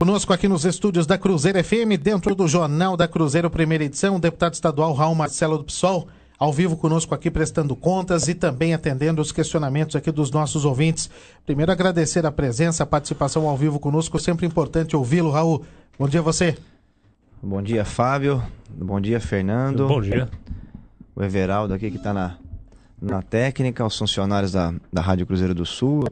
Conosco aqui nos estúdios da Cruzeiro FM, dentro do Jornal da Cruzeiro, primeira edição, o deputado estadual Raul Marcelo do PSOL, ao vivo conosco aqui prestando contas e também atendendo os questionamentos aqui dos nossos ouvintes. Primeiro agradecer a presença, a participação ao vivo conosco, sempre importante ouvi-lo, Raul. Bom dia a você. Bom dia, Fábio. Bom dia, Fernando. Bom dia. O Everaldo aqui que está na técnica, os funcionários da Rádio Cruzeiro do Sul.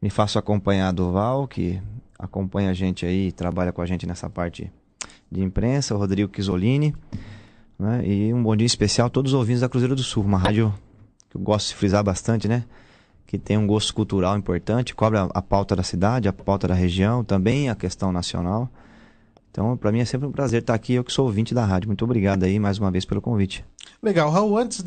Me faço acompanhar do Val, que acompanha a gente aí, trabalha com a gente nessa parte de imprensa, o Rodrigo Chisolini, né? E um bom dia especial a todos os ouvintes da Cruzeiro do Sul, uma rádio que eu gosto de frisar bastante, né? Que tem um gosto cultural importante, cobre a pauta da cidade, a pauta da região, também a questão nacional. Então, para mim é sempre um prazer estar aqui, eu que sou ouvinte da rádio. Muito obrigado aí mais uma vez pelo convite. Legal, Raul, antes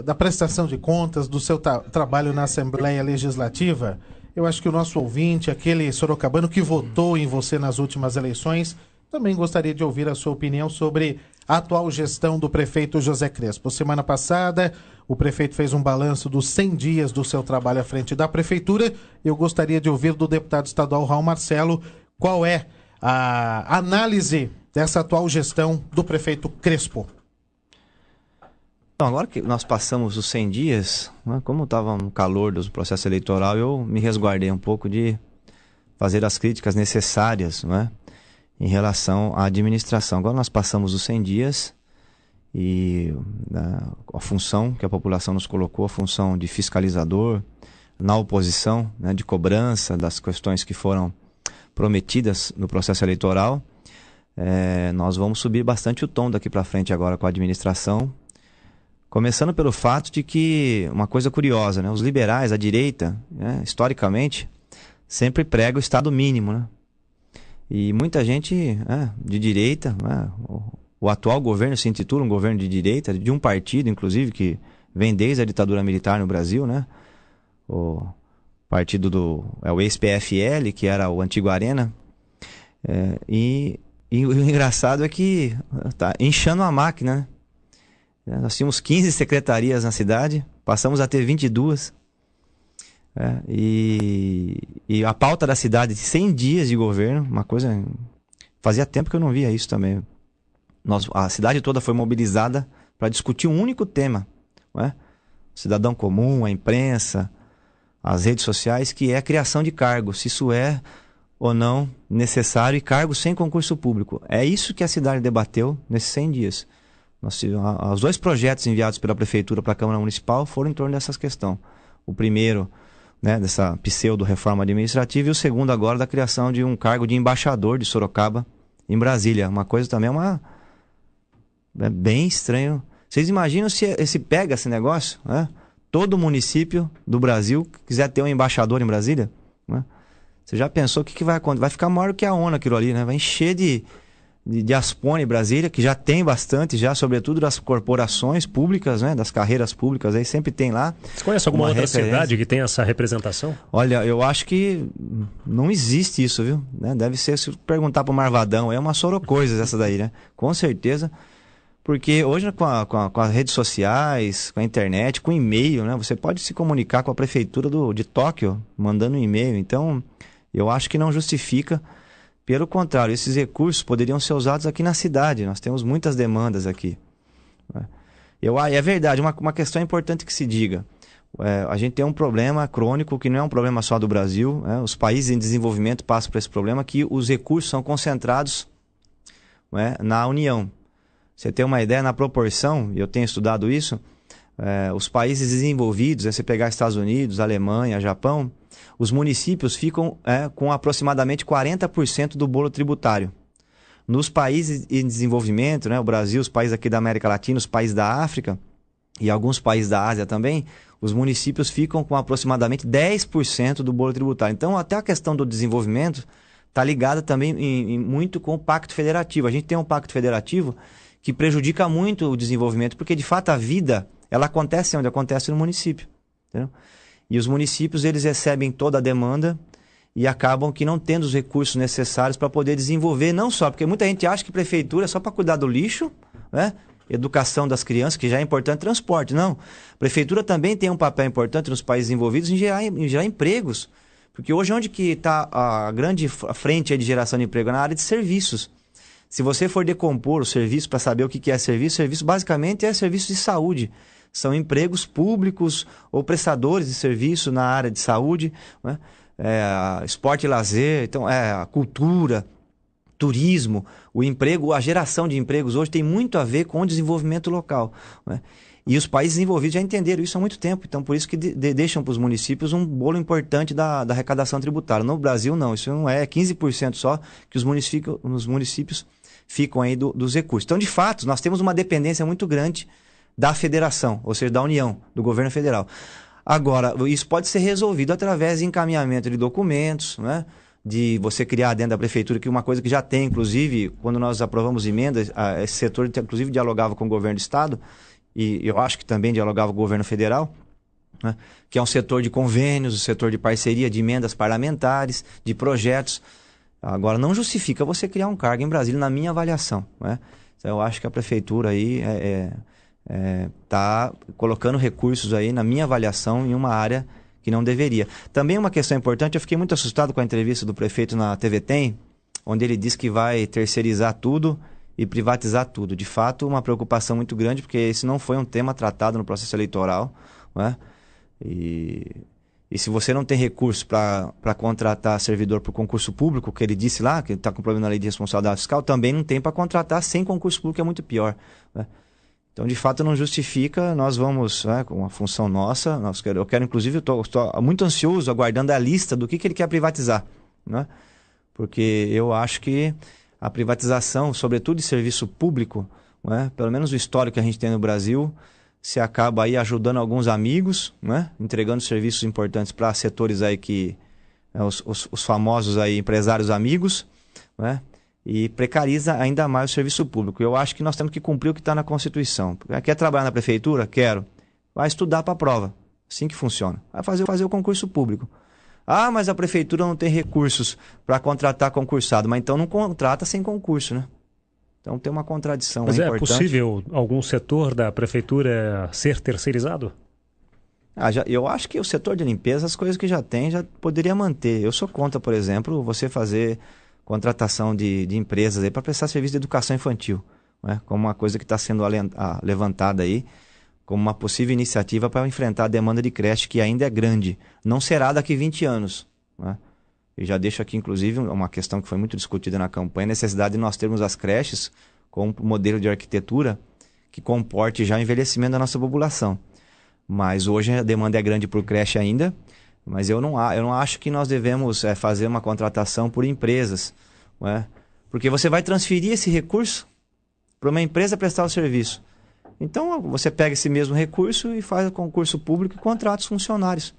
da prestação de contas do seu trabalho na Assembleia Legislativa, eu acho que o nosso ouvinte, aquele sorocabano que votou em você nas últimas eleições, também gostaria de ouvir a sua opinião sobre a atual gestão do prefeito José Crespo. Semana passada, o prefeito fez um balanço dos 100 dias do seu trabalho à frente da prefeitura. Eu gostaria de ouvir do deputado estadual Raul Marcelo qual é a análise dessa atual gestão do prefeito Crespo. Então, agora que nós passamos os 100 dias, né, como estava no calor do processo eleitoral, eu me resguardei um pouco de fazer as críticas necessárias, né, em relação à administração. Agora nós passamos os 100 dias e a função que a população nos colocou, a função de fiscalizador, na oposição, né, de cobrança das questões que foram prometidas no processo eleitoral, nós vamos subir bastante o tom daqui para frente agora com a administração, começando pelo fato de que, uma coisa curiosa, né, os liberais, a direita, né, historicamente, sempre prega o Estado mínimo, né? E muita gente de direita, né, o atual governo se intitula um governo de direita, de um partido, inclusive, que vem desde a ditadura militar no Brasil, né? O partido o ex-PFL, que era o antigo Arena. E o engraçado é que está inchando a máquina, né? Nós tínhamos 15 secretarias na cidade, passamos a ter 22. E a pauta da cidade de 100 dias de governo, uma coisa... Fazia tempo que eu não via isso também. A cidade toda foi mobilizada para discutir um único tema, né? O cidadão comum, a imprensa, as redes sociais, que é a criação de cargos, se isso é ou não necessário, e cargos sem concurso público. É isso que a cidade debateu nesses 100 dias. Os 2 projetos enviados pela Prefeitura para a Câmara Municipal foram em torno dessas questões. O primeiro, né, dessa pseudo-reforma administrativa, e o segundo agora da criação de um cargo de embaixador de Sorocaba em Brasília. Uma coisa também é bem estranho. Vocês imaginam se pega esse negócio, né? Todo município do Brasil quiser ter um embaixador em Brasília, né? Você já pensou o que vai acontecer? Vai ficar maior que a ONU aquilo ali, né? Vai encher de aspone em Brasília, que já tem bastante, já, sobretudo das corporações públicas, né? Das carreiras públicas, aí sempre tem lá. Você conhece alguma outra cidade que tem essa representação? Olha, eu acho que não existe isso, viu? Né? Deve ser, se perguntar para o Marvadão, é uma sorocoisa essa daí, né? Com certeza. Porque hoje com as redes sociais, com a internet, com e-mail, né? Você pode se comunicar com a prefeitura de Tóquio, mandando um e-mail. Então, eu acho que não justifica. Pelo contrário, esses recursos poderiam ser usados aqui na cidade. Nós temos muitas demandas aqui. É verdade, uma questão importante que se diga. A gente tem um problema crônico, que não é um problema só do Brasil, né? Os países em desenvolvimento passam por esse problema, que os recursos são concentrados, né, na União. Você tem uma ideia, na proporção, e eu tenho estudado isso, os países desenvolvidos, você pegar Estados Unidos, Alemanha, Japão, os municípios ficam com aproximadamente 40% do bolo tributário. Nos países em desenvolvimento, né, o Brasil, os países aqui da América Latina, os países da África e alguns países da Ásia também, os municípios ficam com aproximadamente 10% do bolo tributário. Então, até a questão do desenvolvimento está ligada também muito com o Pacto Federativo. A gente tem um Pacto Federativo que prejudica muito o desenvolvimento, porque de fato a vida, ela acontece onde acontece no município, entendeu? E os municípios, eles recebem toda a demanda e acabam que não tendo os recursos necessários para poder desenvolver, não só, porque muita gente acha que prefeitura é só para cuidar do lixo, né? Educação das crianças, que já é importante, transporte. Não, prefeitura também tem um papel importante nos países envolvidos em gerar empregos. Porque hoje onde que está a grande frente aí de geração de emprego? Na área de serviços. Se você for decompor o serviço para saber o que é serviço basicamente é serviço de saúde. São empregos públicos ou prestadores de serviço na área de saúde, né? Esporte e lazer, então, a cultura, turismo, o emprego, a geração de empregos hoje tem muito a ver com o desenvolvimento local, né? E os países desenvolvidos já entenderam isso há muito tempo, então por isso que deixam para os municípios um bolo importante da arrecadação tributária. No Brasil não, isso não é 15% só que os municípios ficam aí dos recursos. Então, de fato, nós temos uma dependência muito grande da federação, ou seja, da União, do governo federal. Agora, isso pode ser resolvido através de encaminhamento de documentos, né? De você criar dentro da prefeitura, que uma coisa que já tem, inclusive, quando nós aprovamos emendas, esse setor, inclusive, dialogava com o governo do Estado, e eu acho que também dialogava com o governo federal, né? Que é um setor de convênios, um setor de parceria, de emendas parlamentares, de projetos. Agora, não justifica você criar um cargo em Brasília, na minha avaliação, né? Então, eu acho que a prefeitura aí está colocando recursos aí, na minha avaliação, em uma área que não deveria. Também uma questão importante, eu fiquei muito assustado com a entrevista do prefeito na TV Tem, onde ele disse que vai terceirizar tudo e privatizar tudo. De fato, uma preocupação muito grande, porque esse não foi um tema tratado no processo eleitoral, né? E se você não tem recurso para contratar servidor por concurso público, que ele disse lá, que ele está com problema na lei de responsabilidade fiscal, também não tem para contratar sem concurso público, é muito pior, né? Então, de fato, não justifica, nós vamos, né, com a função nossa, eu quero inclusive, eu estou muito ansioso, aguardando a lista do que ele quer privatizar, né? Porque eu acho que a privatização, sobretudo de serviço público, né, pelo menos o histórico que a gente tem no Brasil, se acaba aí ajudando alguns amigos, né, entregando serviços importantes para setores aí que, os famosos aí empresários amigos, né? E precariza ainda mais o serviço público. Eu acho que nós temos que cumprir o que está na Constituição. Quer trabalhar na prefeitura? Quero. Vai estudar para a prova. Assim que funciona. Vai fazer o concurso público. Ah, mas a prefeitura não tem recursos para contratar concursado. Mas então não contrata sem concurso, né? Então tem uma contradição. Mas importante. É possível algum setor da prefeitura ser terceirizado? Eu acho que o setor de limpeza, as coisas que já tem, já poderia manter. Eu sou contra, por exemplo, você fazer contratação de empresas aí para prestar serviço de educação infantil, né? Como uma coisa que está sendo levantada aí, como uma possível iniciativa para enfrentar a demanda de creche, que ainda é grande. Não será daqui 20 anos, né? Eu já deixo aqui, inclusive, uma questão que foi muito discutida na campanha, a necessidade de nós termos as creches com um modelo de arquitetura que comporte já o envelhecimento da nossa população. Mas hoje a demanda é grande por creche ainda. Mas eu não acho que nós devemos fazer uma contratação por empresas, né? Porque você vai transferir esse recurso para uma empresa prestar o serviço. Então, você pega esse mesmo recurso e faz o concurso público e contrata os funcionários.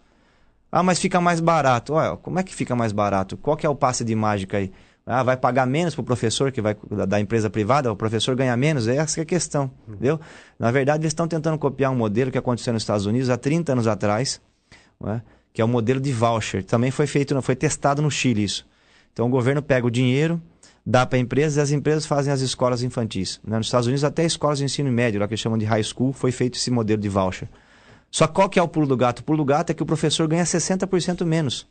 Ah, mas fica mais barato. Olha, como é que fica mais barato? Qual que é o passe de mágica aí? Ah, vai pagar menos para o professor que vai da empresa privada? O professor ganha menos? Essa que é a questão, entendeu? Na verdade, eles estão tentando copiar um modelo que aconteceu nos Estados Unidos há 30 anos atrás, né? Que é o modelo de voucher. Também foi testado no Chile isso. Então o governo pega o dinheiro, dá para empresas e as empresas fazem as escolas infantis, né? Nos Estados Unidos até escolas de ensino médio, lá que eles chamam de high school, foi feito esse modelo de voucher. Só qual que é o pulo do gato? O pulo do gato é que o professor ganha 60% menos.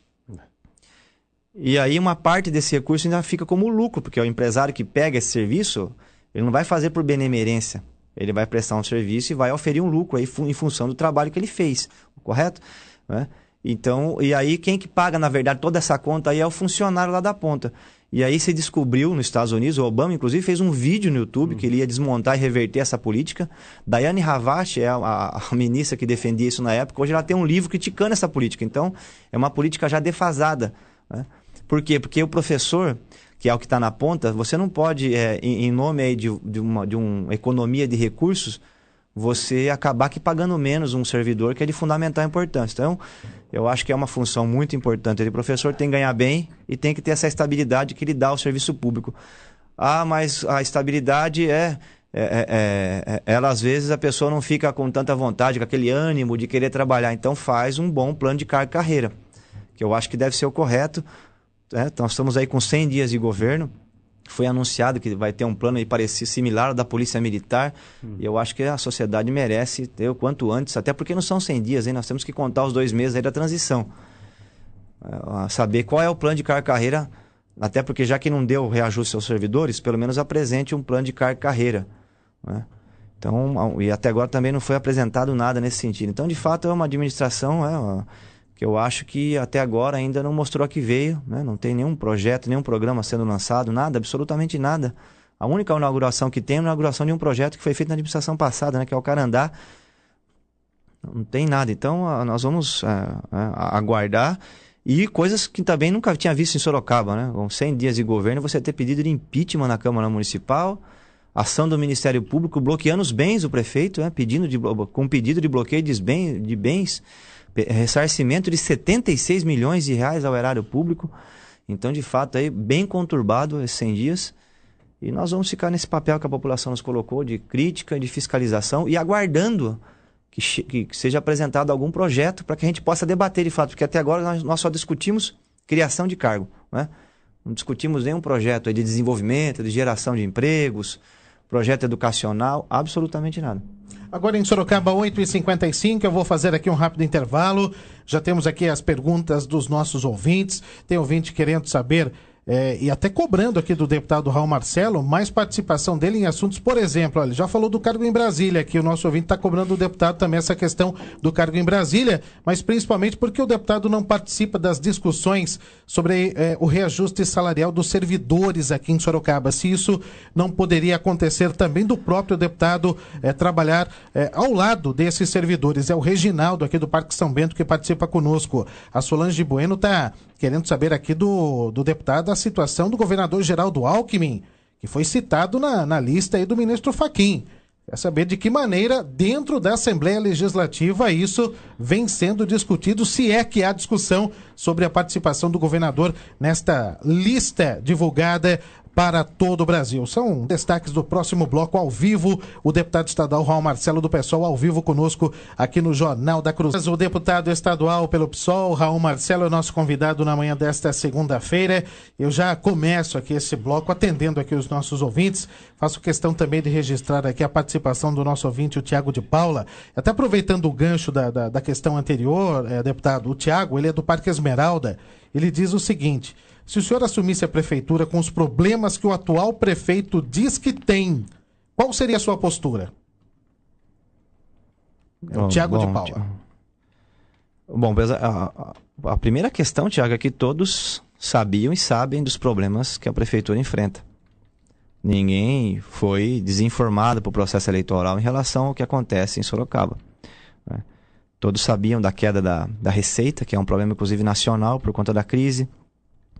E aí uma parte desse recurso ainda fica como lucro, porque o empresário que pega esse serviço, ele não vai fazer por benemerência. Ele vai prestar um serviço e vai oferir um lucro aí em função do trabalho que ele fez, correto? Né? Então, e aí quem que paga, na verdade, toda essa conta aí é o funcionário lá da ponta. E aí se descobriu nos Estados Unidos, o Obama, inclusive, fez um vídeo no YouTube que ele ia desmontar e reverter essa política. Daiane Ravache é a ministra que defendia isso na época. Hoje ela tem um livro criticando essa política. Então, é uma política já defasada, né? Por quê? Porque o professor, que é o que está na ponta, você não pode, em nome aí de uma economia de recursos, você acabar que pagando menos um servidor que é de fundamental importância. Então, eu acho que é uma função muito importante. O professor tem que ganhar bem e tem que ter essa estabilidade que ele dá ao serviço público. Ah, mas a estabilidade ela às vezes a pessoa não fica com tanta vontade, com aquele ânimo de querer trabalhar. Então, faz um bom plano de carga e carreira, que eu acho que deve ser o correto. Nós estamos aí com 100 dias de governo. Foi anunciado que vai ter um plano aí parecido, similar ao da Polícia Militar. E eu acho que a sociedade merece ter o quanto antes, até porque não são 100 dias, hein? Nós temos que contar os 2 meses aí da transição. saber qual é o plano de carga e carreira, até porque já que não deu reajuste aos servidores, pelo menos apresente um plano de carga e carreira, né? Então, e até agora também não foi apresentado nada nesse sentido. Então, de fato, é uma administração que eu acho que até agora ainda não mostrou a que veio, né? Não tem nenhum projeto, nenhum programa sendo lançado, nada, absolutamente nada. A única inauguração que tem é a inauguração de um projeto que foi feito na administração passada, né? Que é o Carandá. Não tem nada. Então, nós vamos aguardar. E coisas que também nunca tinha visto em Sorocaba, né? Com 100 dias de governo, você ter pedido de impeachment na Câmara Municipal, ação do Ministério Público bloqueando os bens do prefeito, né? Com pedido de bloqueio de bens, ressarcimento de 76 milhões de reais ao erário público. Então, de fato, aí, bem conturbado esses 100 dias. E nós vamos ficar nesse papel que a população nos colocou de crítica e de fiscalização e aguardando que seja apresentado algum projeto para que a gente possa debater de fato, porque até agora nós só discutimos criação de cargo, né? Não discutimos nenhum projeto aí de desenvolvimento, de geração de empregos, projeto educacional, absolutamente nada. Agora em Sorocaba, 8h55, eu vou fazer aqui um rápido intervalo. Já temos aqui as perguntas dos nossos ouvintes. Tem ouvinte querendo saber, e até cobrando aqui do deputado Raul Marcelo, mais participação dele em assuntos, por exemplo, ele já falou do cargo em Brasília, que o nosso ouvinte está cobrando do deputado também essa questão do cargo em Brasília, mas principalmente porque o deputado não participa das discussões sobre o reajuste salarial dos servidores aqui em Sorocaba. Se isso não poderia acontecer também do próprio deputado trabalhar ao lado desses servidores. É o Reginaldo aqui do Parque São Bento que participa conosco. A Solange Bueno está querendo saber aqui do deputado a situação do governador Geraldo Alckmin, que foi citado na lista aí do ministro Fachin. Quer saber de que maneira, dentro da Assembleia Legislativa, isso vem sendo discutido, se é que há discussão sobre a participação do governador nesta lista divulgada para todo o Brasil. São destaques do próximo bloco ao vivo. O deputado estadual Raul Marcelo do PSOL ao vivo conosco aqui no Jornal da Cruz. O deputado estadual pelo PSOL, Raul Marcelo, é o nosso convidado na manhã desta segunda-feira. Eu já começo aqui esse bloco atendendo aqui os nossos ouvintes. Faço questão também de registrar aqui a participação do nosso ouvinte, o Tiago de Paula. Até aproveitando o gancho da questão anterior, deputado, o Tiago, ele é do Parque Esmeralda. Ele diz o seguinte: se o senhor assumisse a prefeitura com os problemas que o atual prefeito diz que tem, qual seria a sua postura? O Tiago de Paula. Bom, a primeira questão, Tiago, é que todos sabiam e sabem dos problemas que a prefeitura enfrenta. Ninguém foi desinformado para o processo eleitoral em relação ao que acontece em Sorocaba, né? Todos sabiam da queda da receita, que é um problema inclusive nacional por conta da crise,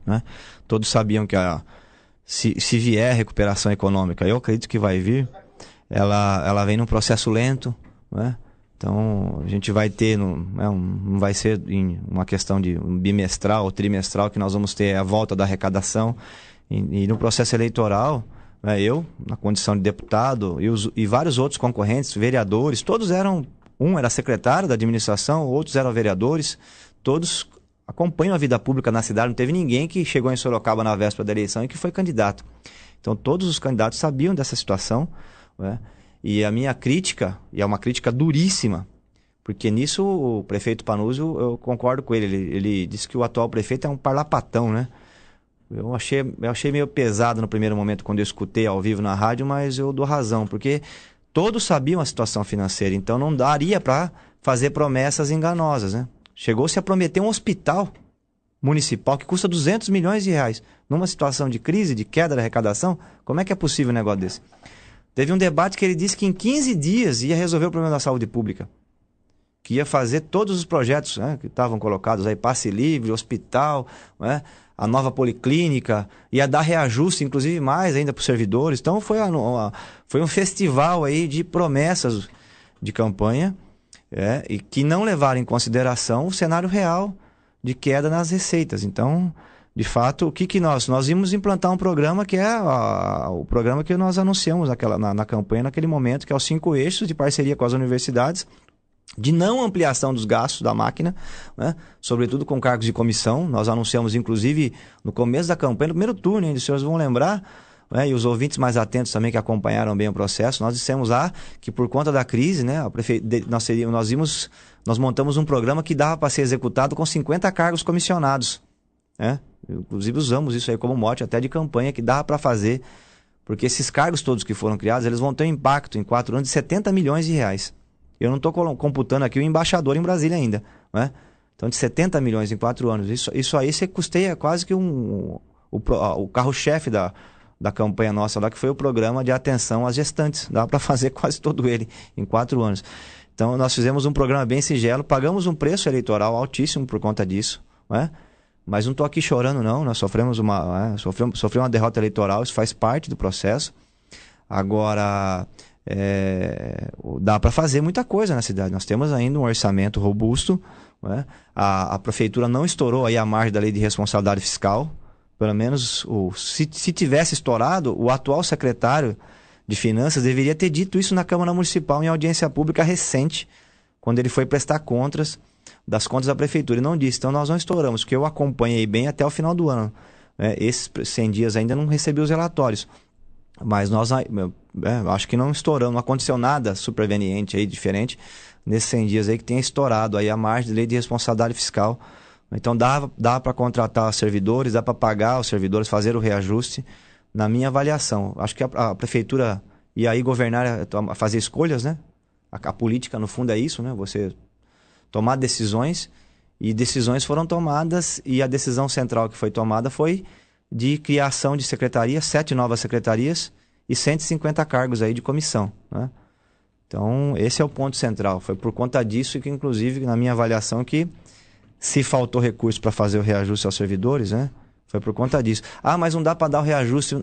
né? Todos sabiam que se vier recuperação econômica, eu acredito que vai vir, ela vem num processo lento, né? Então a gente vai ter, não vai ser em uma questão de um bimestral ou trimestral que nós vamos ter a volta da arrecadação, e no processo eleitoral, eu, na condição de deputado, e vários outros concorrentes, vereadores, todos eram, um era secretário da administração, outros eram vereadores, todos acompanham a vida pública na cidade. Não teve ninguém que chegou em Sorocaba na véspera da eleição e que foi candidato. Então todos os candidatos sabiam dessa situação, né? E a minha crítica, e é uma crítica duríssima, porque nisso o prefeito Panuzio, eu concordo com ele, ele disse que o atual prefeito é um parlapatão, né? Eu achei meio pesado no primeiro momento quando eu escutei ao vivo na rádio, mas eu dou razão, porque todos sabiam a situação financeira, então não daria para fazer promessas enganosas, né? Chegou-se a prometer um hospital municipal que custa 200 milhões de reais. Numa situação de crise, de queda da arrecadação, como é que é possível um negócio desse? Teve um debate que ele disse que em 15 dias ia resolver o problema da saúde pública, que ia fazer todos os projetos, né, que estavam colocados aí, passe livre, hospital, né, a nova policlínica, ia dar reajuste, inclusive mais ainda para os servidores. Então foi um festival aí de promessas de campanha, e que não levaram em consideração o cenário real de queda nas receitas. Então, de fato, o que nós íamos implantar um programa que é o programa que nós anunciamos na campanha naquele momento, que é os 5 eixos de parceria com as universidades, de não ampliação dos gastos da máquina, né? Sobretudo com cargos de comissão. Nós anunciamos, inclusive, no começo da campanha, no primeiro turno, os senhores vão lembrar, né? E os ouvintes mais atentos também que acompanharam bem o processo, nós dissemos lá que por conta da crise, né, nós íamos nós montamos um programa que dava para ser executado com 50 cargos comissionados, né? Inclusive usamos isso aí como mote até de campanha, que dava para fazer, porque esses cargos todos que foram criados, eles vão ter um impacto em 4 anos de 70 milhões de reais. Eu não estou computando aqui o embaixador em Brasília ainda, né? Então, de 70 milhões em 4 anos. Isso aí você custeia quase que o carro-chefe da campanha nossa lá, que foi o programa de atenção às gestantes. Dá para fazer quase todo ele em 4 anos. Então, nós fizemos um programa bem singelo, pagamos um preço eleitoral altíssimo por conta disso, né? Mas não estou aqui chorando, não. Nós sofremos uma derrota eleitoral, isso faz parte do processo. Agora, dá para fazer muita coisa na cidade. Nós temos ainda um orçamento robusto, né? A prefeitura não estourou aí a margem da lei de responsabilidade fiscal. Pelo menos, se tivesse estourado, o atual secretário de Finanças deveria ter dito isso na Câmara Municipal em audiência pública recente, quando ele foi prestar contas das contas da prefeitura. E não disse. Então, nós não estouramos, porque eu acompanhei bem até o final do ano, né? Esses 100 dias ainda não recebi os relatórios. Mas nós acho que não estouramos, não aconteceu nada superveniente aí, diferente, nesses 100 dias aí que tenha estourado aí a margem de lei de responsabilidade fiscal. Então dá para contratar os servidores, dá para pagar os servidores, fazer o reajuste, na minha avaliação. Acho que a prefeitura e aí governar, fazer escolhas, né? A política, no fundo, é isso, né? Você tomar decisões, e decisões foram tomadas, e a decisão central que foi tomada foi de criação de secretarias, 7 novas secretarias e 150 cargos aí de comissão, né? Então, esse é o ponto central. Foi por conta disso que, inclusive, na minha avaliação, que se faltou recurso para fazer o reajuste aos servidores, né? Foi por conta disso. Ah, mas não dá para dar o reajuste,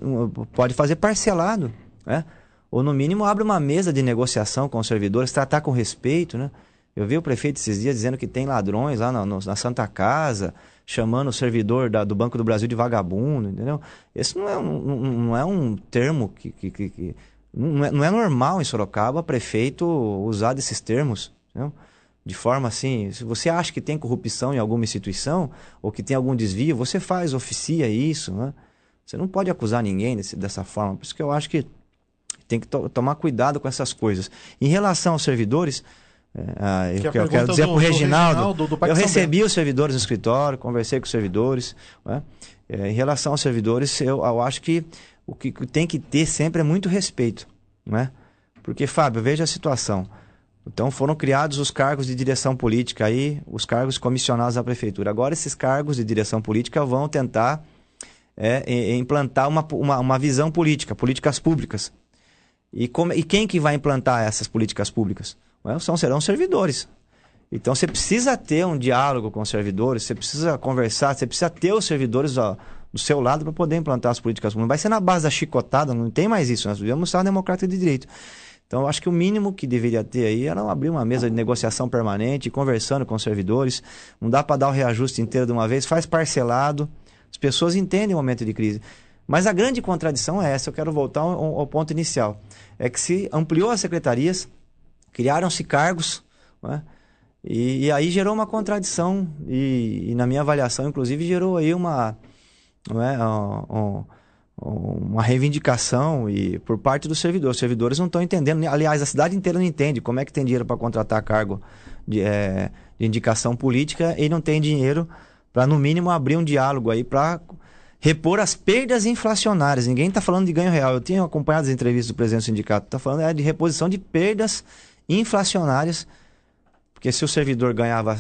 pode fazer parcelado, né? Ou, no mínimo, abre uma mesa de negociação com os servidores, tratar com respeito, né? Eu vi o prefeito esses dias dizendo que tem ladrões lá na Santa Casa, chamando o servidor do Banco do Brasil de vagabundo, entendeu? Esse não é um termo que não é normal em Sorocaba prefeito usar desses termos, entendeu? De forma assim, se você acha que tem corrupção em alguma instituição, ou que tem algum desvio, você oficia isso, né? Você não pode acusar ninguém dessa forma. Por isso que eu acho que tem que tomar cuidado com essas coisas. Em relação aos servidores, eu quero dizer para o Reginaldo, eu recebi os servidores no escritório, conversei com os servidores, né? Em relação aos servidores, eu acho que o que tem que ter sempre é muito respeito, né? Porque, Fábio, veja a situação. Então, foram criados os cargos de direção política aí, os cargos comissionados da prefeitura. Agora, esses cargos de direção política vão tentar implantar uma visão política, políticas públicas. E quem que vai implantar essas políticas públicas? Serão servidores. Então, você precisa ter um diálogo com os servidores, você precisa conversar, você precisa ter os servidores do seu lado para poder implantar as políticas públicas. Vai ser na base da chicotada, não tem mais isso. Nós vivemos um Estado democrático de direito. Então, eu acho que o mínimo que deveria ter aí era abrir uma mesa de negociação permanente, conversando com os servidores. Não dá para dar o reajuste inteiro de uma vez, faz parcelado. As pessoas entendem o momento de crise. Mas a grande contradição é essa, eu quero voltar ao ponto inicial. É que se ampliou as secretarias, criaram-se cargos, né? E aí gerou uma contradição e, na minha avaliação, inclusive, gerou aí uma reivindicação por parte dos servidores. Os servidores não estão entendendo. Aliás, a cidade inteira não entende como é que tem dinheiro para contratar cargo de indicação política e não tem dinheiro para, no mínimo, abrir um diálogo aí para repor as perdas inflacionárias. Ninguém está falando de ganho real. Eu tenho acompanhado as entrevistas do presidente do sindicato. Está falando de reposição de perdas inflacionárias, porque se o servidor ganhava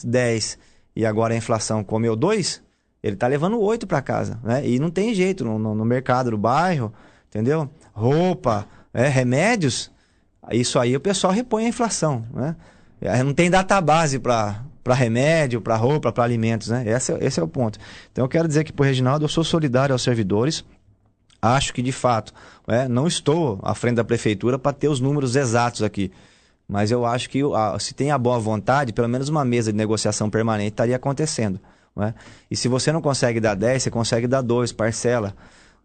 10 e agora a inflação comeu 2, ele está levando 8 para casa, né? E não tem jeito no mercado do bairro, entendeu? Roupa, remédios, isso aí o pessoal repõe a inflação, né? Não tem database para remédio, para roupa, para alimentos, né? Esse é o ponto. Então eu quero dizer que, para o Reginaldo, eu sou solidário aos servidores. Acho que, de fato, não estou à frente da prefeitura para ter os números exatos aqui. Mas eu acho que, se tem a boa vontade, pelo menos uma mesa de negociação permanente estaria acontecendo, né? E se você não consegue dar 10, você consegue dar 2, parcela.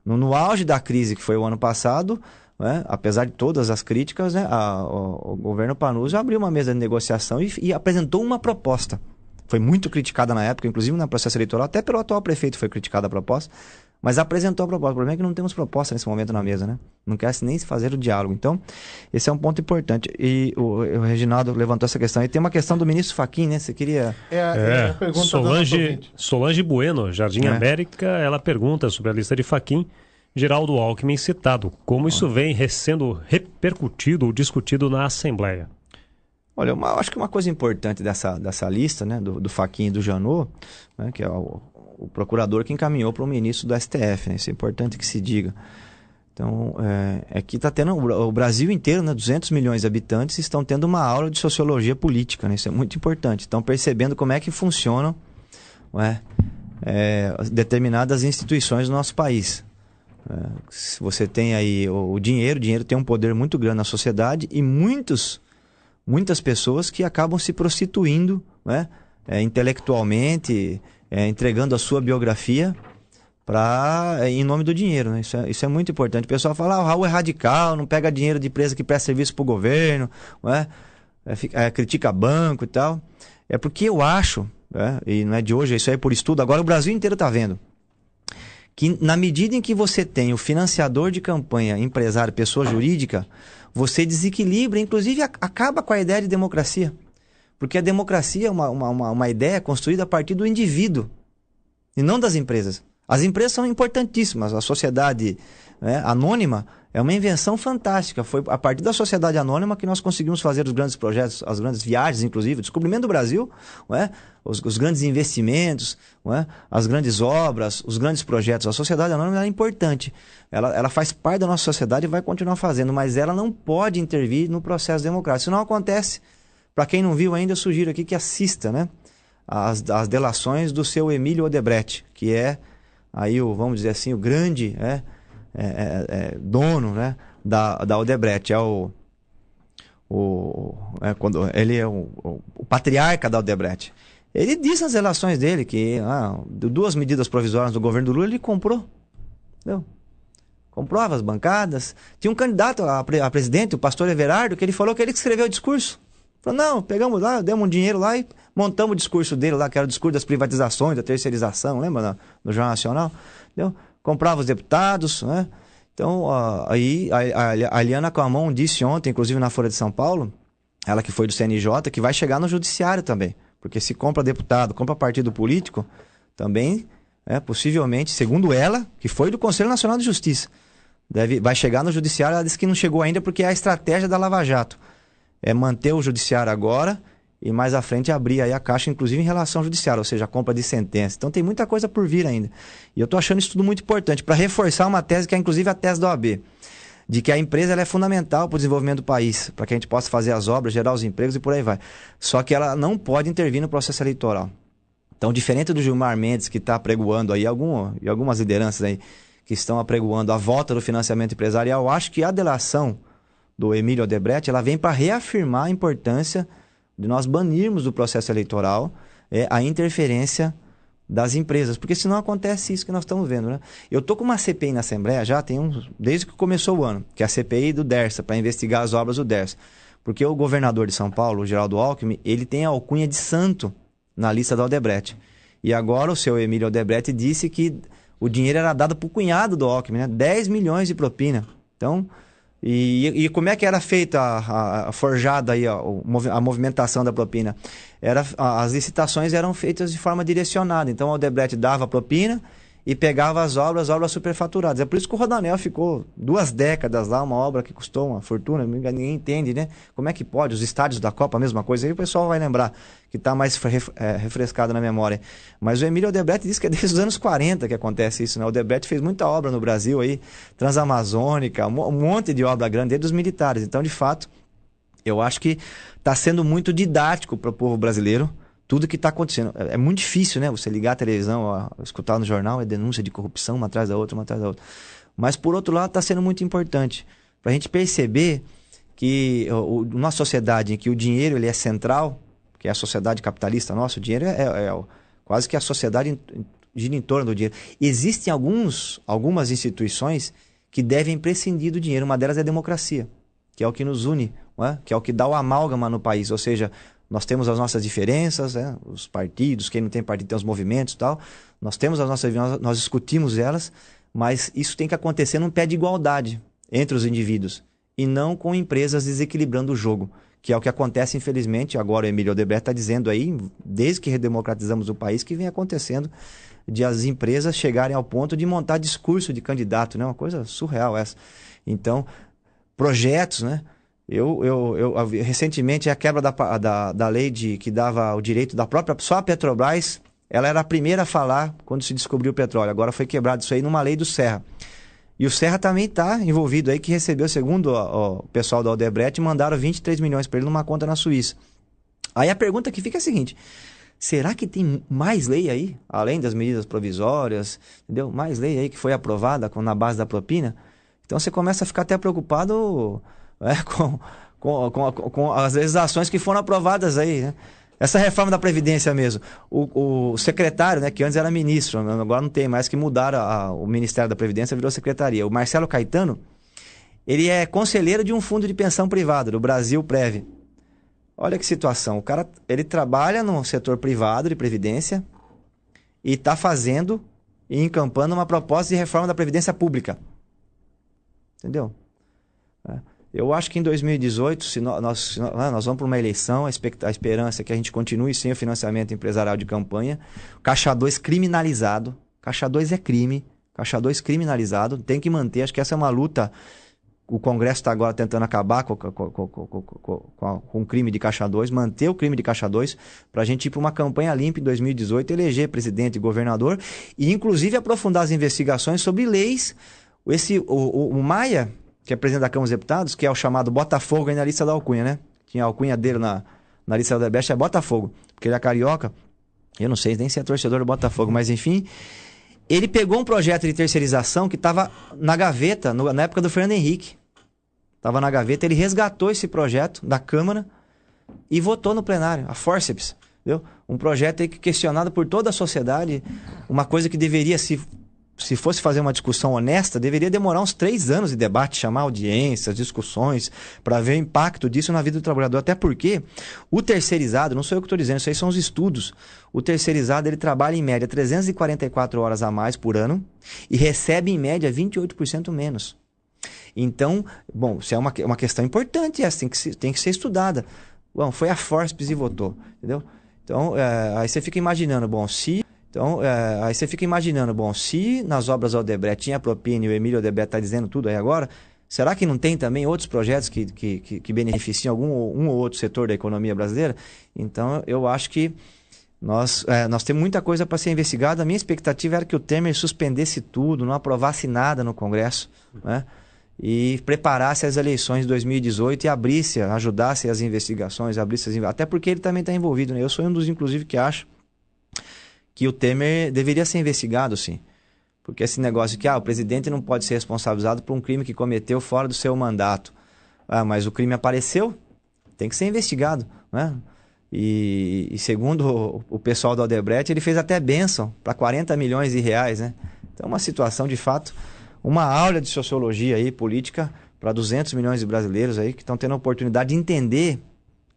No auge da crise que foi o ano passado, né, apesar de todas as críticas, né, o governo Panunzio abriu uma mesa de negociação e apresentou uma proposta. foi muito criticada na época, inclusive no processo eleitoral, até pelo atual prefeito foi criticada a proposta, mas apresentou a proposta. O problema é que não temos proposta nesse momento na mesa, né? Não quer nem se fazer o diálogo. Então, esse é um ponto importante. E o Reginaldo levantou essa questão. E tem uma questão do ministro Fachin, né? Você queria... A pergunta Solange Bueno, Jardim América, ela pergunta sobre a lista de Fachin, Geraldo Alckmin citado. Como isso vem sendo repercutido ou discutido na Assembleia? Olha, eu acho que uma coisa importante dessa lista, né, do Fachin e do Janot, né, que é o procurador que encaminhou para o ministro do STF, né, isso é importante que se diga. Então, que está tendo o Brasil inteiro, né, 200 milhões de habitantes, estão tendo uma aula de sociologia política, né, isso é muito importante. Estão percebendo como é que funcionam determinadas instituições do nosso país. Se você tem aí o dinheiro tem um poder muito grande na sociedade e muitas pessoas que acabam se prostituindo, né, intelectualmente, entregando a sua biografia em nome do dinheiro, né? Isso é muito importante. O pessoal fala, o Raul é radical, não pega dinheiro de empresa que presta serviço para o governo, né? Critica banco e tal. É porque eu acho, e não é de hoje, isso aí é por estudo, agora o Brasil inteiro está vendo, que na medida em que você tem o financiador de campanha, empresário, pessoa jurídica, você desequilibra, inclusive acaba com a ideia de democracia. Porque a democracia é uma ideia construída a partir do indivíduo e não das empresas. As empresas são importantíssimas. A sociedade anônima é uma invenção fantástica. Foi a partir da sociedade anônima que nós conseguimos fazer os grandes projetos, as grandes viagens, inclusive, o descobrimento do Brasil, os grandes investimentos, as grandes obras, os grandes projetos. A sociedade anônima é importante. Ela faz parte da nossa sociedade e vai continuar fazendo, mas ela não pode intervir no processo democrático. Isso não acontece. Para quem não viu ainda, eu sugiro aqui que assista, né, as delações do seu Emílio Odebrecht, que é aí vamos dizer assim, o grande dono, né, da Odebrecht. Quando ele é o patriarca da Odebrecht. Ele disse nas relações dele que 2 medidas provisórias do governo do Lula ele comprou. Entendeu? Comprova as bancadas. Tinha um candidato a presidente, o pastor Everardo, que ele falou que ele escreveu o discurso. Falou, não, pegamos lá, demos um dinheiro lá e montamos o discurso dele lá, que era o discurso das privatizações, da terceirização, lembra? No Jornal Nacional. Entendeu? Comprava os deputados, né? Então, aí a Eliana Calmon disse ontem, inclusive na Folha de São Paulo, ela que foi do CNJ, que vai chegar no judiciário também. Porque se compra deputado, compra partido político, também, possivelmente, segundo ela, que foi do Conselho Nacional de Justiça, vai chegar no judiciário. Ela disse que não chegou ainda porque é a estratégia da Lava Jato. É manter o judiciário agora e mais à frente abrir aí a caixa, inclusive em relação ao judiciário, ou seja, a compra de sentença. Então tem muita coisa por vir ainda. E eu estou achando isso tudo muito importante para reforçar uma tese que é inclusive a tese da OAB, de que a empresa ela é fundamental para o desenvolvimento do país, para que a gente possa fazer as obras, gerar os empregos e por aí vai. Só que ela não pode intervir no processo eleitoral. Então, diferente do Gilmar Mendes, que está apregoando aí, e algumas lideranças aí que estão apregoando a volta do financiamento empresarial, eu acho que a delação do Emílio Odebrecht, ela vem para reafirmar a importância de nós banirmos do processo eleitoral a interferência das empresas, porque senão acontece isso que nós estamos vendo, né? Eu estou com uma CPI na Assembleia já desde que começou o ano, que é a CPI do Dersa, para investigar as obras do Dersa. Porque o governador de São Paulo, o Geraldo Alckmin, ele tem a alcunha de santo na lista da Odebrecht. E agora o seu Emílio Odebrecht disse que o dinheiro era dado para o cunhado do Alckmin, né? 10 milhões de propina. Então, e como é que era feita a forjada aí, a movimentação da propina? As licitações eram feitas de forma direcionada. Então, a Odebrecht dava a propina e pegava as obras superfaturadas. É por isso que o Rodanel ficou 2 décadas lá, uma obra que custou uma fortuna, ninguém entende, né? Como é que pode? Os estádios da Copa, a mesma coisa. Aí o pessoal vai lembrar que está mais refrescado na memória. Mas o Emílio Odebrecht disse que é desde os anos 40 que acontece isso, né? O Odebrecht fez muita obra no Brasil aí, Transamazônica, um monte de obra grande, desde os militares. Então, de fato, eu acho que está sendo muito didático para o povo brasileiro tudo que está acontecendo. É muito difícil, né? Você ligar a televisão, escutar no jornal, é denúncia de corrupção, uma atrás da outra, uma atrás da outra. Mas, por outro lado, está sendo muito importante para a gente perceber que uma sociedade em que o dinheiro ele é central, que é a sociedade capitalista nossa, o dinheiro quase que a sociedade gira em torno do dinheiro. Existem algumas instituições que devem prescindir do dinheiro. Uma delas é a democracia, que é o que nos une, não é? Que é o que dá o amálgama no país, ou seja, Nós temos as nossas diferenças, né? Os partidos, quem não tem partido tem os movimentos e tal. Nós temos as nossas, nós discutimos elas, mas isso tem que acontecer num pé de igualdade entre os indivíduos e não com empresas desequilibrando o jogo, que é o que acontece, infelizmente. Agora o Emílio Odebrecht está dizendo aí, desde que redemocratizamos o país, que vem acontecendo de as empresas chegarem ao ponto de montar discurso de candidato, né? Uma coisa surreal essa. Então, projetos, né? Recentemente, a quebra da lei que dava o direito da própria... Só a Petrobras, ela era a primeira a falar quando se descobriu o petróleo. Agora foi quebrado isso aí numa lei do Serra. E o Serra também está envolvido aí, que recebeu, segundo o pessoal da Odebrecht, mandaram 23 milhões para ele numa conta na Suíça. Aí a pergunta que fica é a seguinte: será que tem mais lei aí, além das medidas provisórias, entendeu? Mais lei aí que foi aprovada na base da propina? Então você começa a ficar até preocupado com as legislações que foram aprovadas aí, né? Essa reforma da Previdência mesmo. O secretário, né, que antes era ministro, agora não tem mais, que mudaram o Ministério da Previdência, virou secretaria. O Marcelo Caetano, ele é conselheiro de um fundo de pensão privado, do Brasil Prev. Olha que situação. O cara, ele trabalha no setor privado de Previdência e está fazendo e encampando uma proposta de reforma da Previdência Pública. Entendeu? Eu acho que em 2018, se nós vamos para uma eleição, a esperança é que a gente continue sem o financiamento empresarial de campanha. Caixa 2 criminalizado. Caixa 2 é crime. Caixa 2 criminalizado. Tem que manter. Acho que essa é uma luta. O Congresso está agora tentando acabar com o crime de Caixa 2, manter o crime de Caixa 2, para a gente ir para uma campanha limpa em 2018, eleger presidente e governador, e inclusive aprofundar as investigações sobre leis. O Maia, que é presidente da Câmara dos Deputados, que é o chamado Botafogo aí na lista da alcunha, né? Tinha a alcunha dele na lista da Odebrecht, é Botafogo, porque ele é carioca. Eu não sei nem se é torcedor do Botafogo, mas enfim. Ele pegou um projeto de terceirização que estava na gaveta, na época do Fernando Henrique. Estava na gaveta, ele resgatou esse projeto da Câmara e votou no plenário, a forceps. Entendeu? Um projeto aí questionado por toda a sociedade, uma coisa que deveria, se fosse fazer uma discussão honesta, deveria demorar uns 3 anos de debate, chamar audiências, discussões, para ver o impacto disso na vida do trabalhador. Até porque o terceirizado, não sou eu que estou dizendo, isso aí são os estudos. O terceirizado, ele trabalha em média 344 horas a mais por ano e recebe em média 28% menos. Então, bom, isso é uma questão importante, essa tem que ser estudada. Bom, foi a forceps e votou, entendeu? Então, aí você fica imaginando, se nas obras da Odebrecht tinha propina e o Emílio Odebrecht está dizendo tudo aí agora, será que não tem também outros projetos que beneficiam um ou outro setor da economia brasileira? Então, eu acho que nós temos muita coisa para ser investigada. A minha expectativa era que o Temer suspendesse tudo, não aprovasse nada no Congresso, né? E preparasse as eleições de 2018 e ajudasse as investigações, até porque ele também está envolvido, né? Eu sou um dos, inclusive, que acho que o Temer deveria ser investigado, sim. Porque esse negócio que o presidente não pode ser responsabilizado por um crime que cometeu fora do seu mandato. Mas o crime apareceu, tem que ser investigado, né? E segundo o pessoal da Odebrecht, ele fez até bênção para 40 milhões de reais, né? Então, uma situação, de fato, uma aula de sociologia aí, política, para 200 milhões de brasileiros aí que estão tendo a oportunidade de entender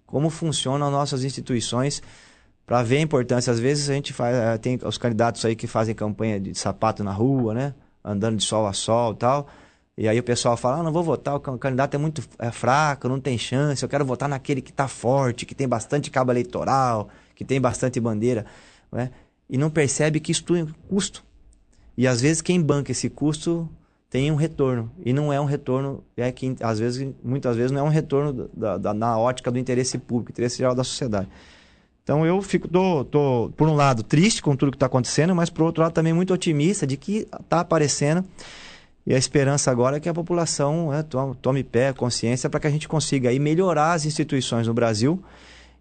como funcionam nossas instituições, para ver a importância. Às vezes a gente tem os candidatos aí que fazem campanha de sapato na rua, né? Andando de sol a sol e tal. E aí o pessoal fala, não vou votar, o candidato é muito fraco, não tem chance, eu quero votar naquele que está forte, que tem bastante cabo eleitoral, que tem bastante bandeira, né? E não percebe que isso tudo é custo. E às vezes quem banca esse custo tem um retorno. E não é um retorno, muitas vezes não é um retorno na ótica do interesse público, interesse geral da sociedade. Então eu tô, por um lado, triste com tudo que está acontecendo, mas por outro lado também muito otimista de que está aparecendo. E a esperança agora é que a população tome pé, consciência, para que a gente consiga aí melhorar as instituições no Brasil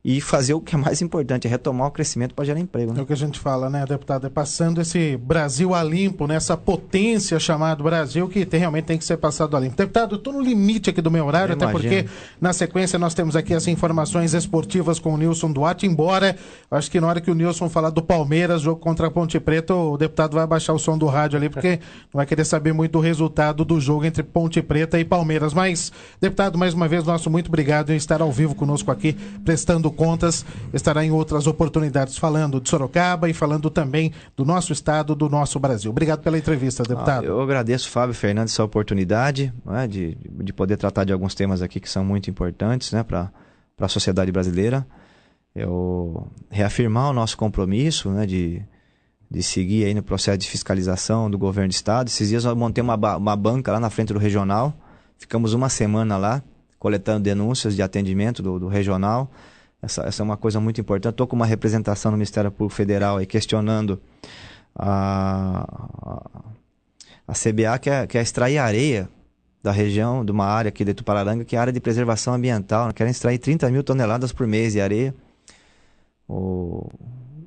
e fazer o que é mais importante, retomar o crescimento para gerar emprego, né? É o que a gente fala, né, deputado? É passando esse Brasil a limpo, né? Essa potência chamada Brasil que realmente tem que ser passado a limpo. Deputado, eu estou no limite aqui do meu horário, até porque na sequência nós temos aqui as informações esportivas com o Nilson Duarte, embora acho que na hora que o Nilson falar do Palmeiras, jogo contra a Ponte Preta, o deputado vai abaixar o som do rádio ali, porque não vai querer saber muito do resultado do jogo entre Ponte Preta e Palmeiras. Mas, deputado, mais uma vez, nosso muito obrigado em estar ao vivo conosco aqui, prestando prestando contas, estará em outras oportunidades falando de Sorocaba e falando também do nosso estado, do nosso Brasil. Obrigado pela entrevista, deputado. Eu agradeço, Fábio Fernandes, essa oportunidade, né, de poder tratar de alguns temas aqui que são muito importantes, né, para a sociedade brasileira. Eu reafirmar o nosso compromisso, né, de seguir aí no processo de fiscalização do governo do estado. Esses dias eu montei uma banca lá na frente do regional, ficamos uma semana lá, coletando denúncias de atendimento do regional. Essa é uma coisa muito importante. Estou com uma representação no Ministério Público Federal aí questionando a CBA, que é extrair areia da região, de uma área aqui de Itupararanga, que é a área de preservação ambiental. Querem extrair 30 mil toneladas por mês de areia. O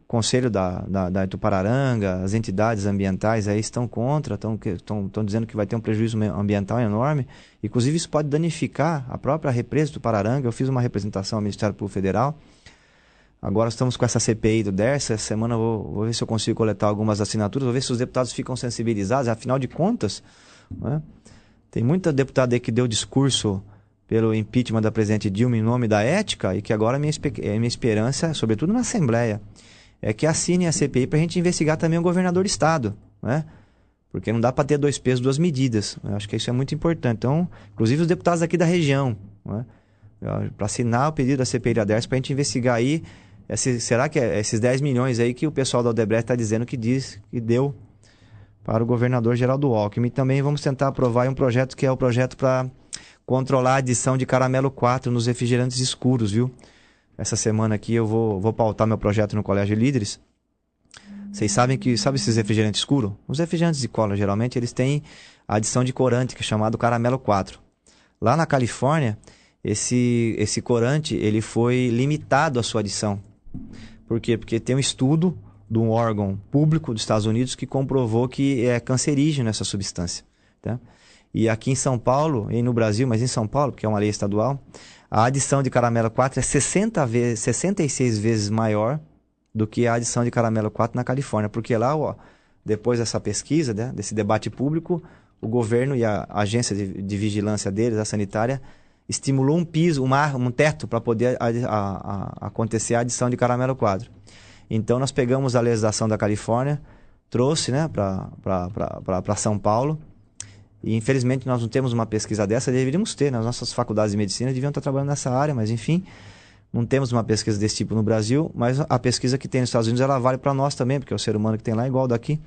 Conselho da Itupararanga, as entidades ambientais aí estão contra, estão dizendo que vai ter um prejuízo ambiental enorme. Inclusive isso pode danificar a própria represa do Itupararanga. Eu fiz uma representação ao Ministério Público Federal. Agora estamos com essa CPI do DERSA. Essa semana eu vou ver se eu consigo coletar algumas assinaturas, vou ver se os deputados ficam sensibilizados. Afinal de contas, né, tem muita deputada aí que deu discurso pelo impeachment da presidente Dilma em nome da ética, e que agora a minha esperança, sobretudo na Assembleia, é que assine a CPI para a gente investigar também o governador do estado, né? Porque não dá para ter 2 pesos, 2 medidas. Eu acho que isso é muito importante. Então, inclusive os deputados aqui da região, né, para assinar o pedido da CPI da DERSA para a gente investigar aí, será que esses 10 milhões aí que o pessoal da Odebrecht está dizendo que deu para o governador Geraldo Alckmin. E também vamos tentar aprovar um projeto que é o projeto para controlar a adição de caramelo 4 nos refrigerantes escuros, viu? Essa semana aqui eu vou pautar meu projeto no Colégio de Líderes. Vocês sabem sabe esses refrigerantes escuros? Os refrigerantes de cola, geralmente, eles têm a adição de corante, que é chamado caramelo 4. Lá na Califórnia, esse corante, ele foi limitado a sua adição. Por quê? Porque tem um estudo de um órgão público dos Estados Unidos que comprovou que é cancerígeno essa substância, tá? E aqui em São Paulo, e no Brasil, mas em São Paulo, porque é uma lei estadual, a adição de caramelo 4 é 66 vezes maior do que a adição de caramelo 4 na Califórnia. Porque lá, depois dessa pesquisa, né, desse debate público, o governo e a agência de vigilância deles, a sanitária, estimulou um piso, um teto para poder acontecer a adição de caramelo 4. Então, nós pegamos a legislação da Califórnia, trouxe, né, para São Paulo. E infelizmente nós não temos uma pesquisa dessa, deveríamos ter, nas nossas faculdades de medicina deviam estar trabalhando nessa área, mas enfim, não temos uma pesquisa desse tipo no Brasil, mas a pesquisa que tem nos Estados Unidos, ela vale para nós também, porque o ser humano que tem lá é igual daqui.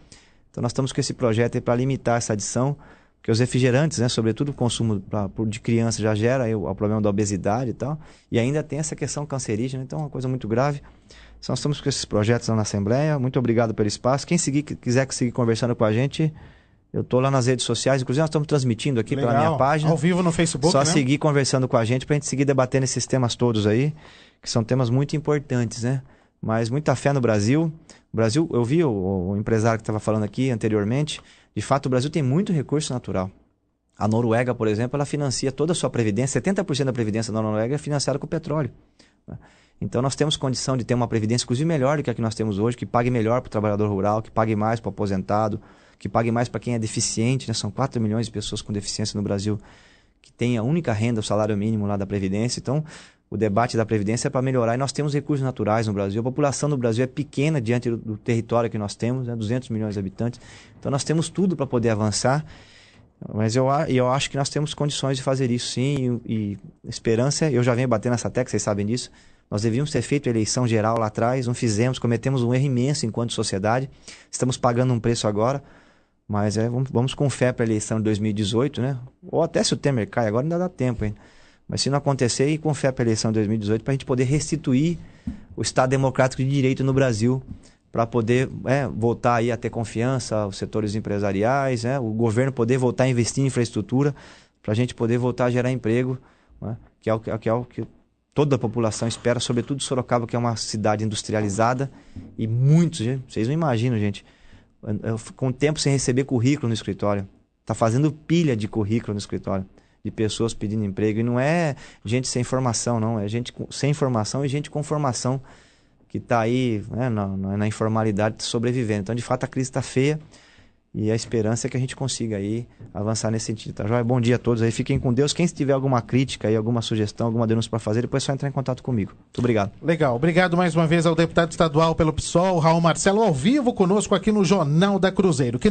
Então nós estamos com esse projeto aí para limitar essa adição, porque os refrigerantes, né, sobretudo o consumo de criança já gera aí o problema da obesidade e tal, e ainda tem essa questão cancerígena, então é uma coisa muito grave. Então nós estamos com esses projetos lá na Assembleia. Muito obrigado pelo espaço. Quem quiser seguir conversando com a gente, eu estou lá nas redes sociais, inclusive nós estamos transmitindo aqui pela minha página. Ao vivo no Facebook, Só né? seguir conversando com a gente para a gente seguir debatendo esses temas todos aí, que são temas muito importantes, né? Mas muita fé no Brasil. O Brasil, eu vi o empresário que estava falando aqui anteriormente, de fato o Brasil tem muito recurso natural. A Noruega, por exemplo, ela financia toda a sua previdência, 70% da previdência da Noruega é financiada com petróleo, né? Então nós temos condição de ter uma previdência, inclusive melhor do que a que nós temos hoje, que pague melhor para o trabalhador rural, que pague mais para o aposentado, que pague mais para quem é deficiente, né? São 4 milhões de pessoas com deficiência no Brasil que tem a única renda, o salário mínimo lá da Previdência. Então, o debate da Previdência é para melhorar. E nós temos recursos naturais no Brasil. A população do Brasil é pequena diante do território que nós temos, né? 200 milhões de habitantes. Então, nós temos tudo para poder avançar. Mas eu acho que nós temos condições de fazer isso, sim. E esperança, eu já venho batendo nessa tecla, vocês sabem disso. Nós devíamos ter feito a eleição geral lá atrás, não fizemos, cometemos um erro imenso enquanto sociedade. Estamos pagando um preço agora. Mas vamos com fé para a eleição de 2018, né? Ou até se o Temer cai, agora ainda dá tempo, hein? Mas se não acontecer, ir com fé para a eleição de 2018 para a gente poder restituir o Estado Democrático de Direito no Brasil, para poder voltar aí a ter confiança, os setores empresariais, né? O governo poder voltar a investir em infraestrutura, para a gente poder voltar a gerar emprego, né? Que é o que toda a população espera, sobretudo Sorocaba, que é uma cidade industrializada, e muitos, gente, vocês não imaginam, gente, com tempo sem receber currículo no escritório. Está fazendo pilha de currículo no escritório, de pessoas pedindo emprego. E não é gente sem formação, não. É gente sem formação e gente com formação que está aí, né, na informalidade sobrevivendo. Então, de fato, a crise está feia. E a esperança é que a gente consiga aí avançar nesse sentido, tá joia? Bom dia a todos aí, fiquem com Deus. Quem tiver alguma crítica aí, alguma sugestão, alguma denúncia para fazer, depois é só entrar em contato comigo. Muito obrigado. Legal, obrigado mais uma vez ao deputado estadual pelo PSOL, Raul Marcelo, ao vivo conosco aqui no Jornal da Cruzeiro.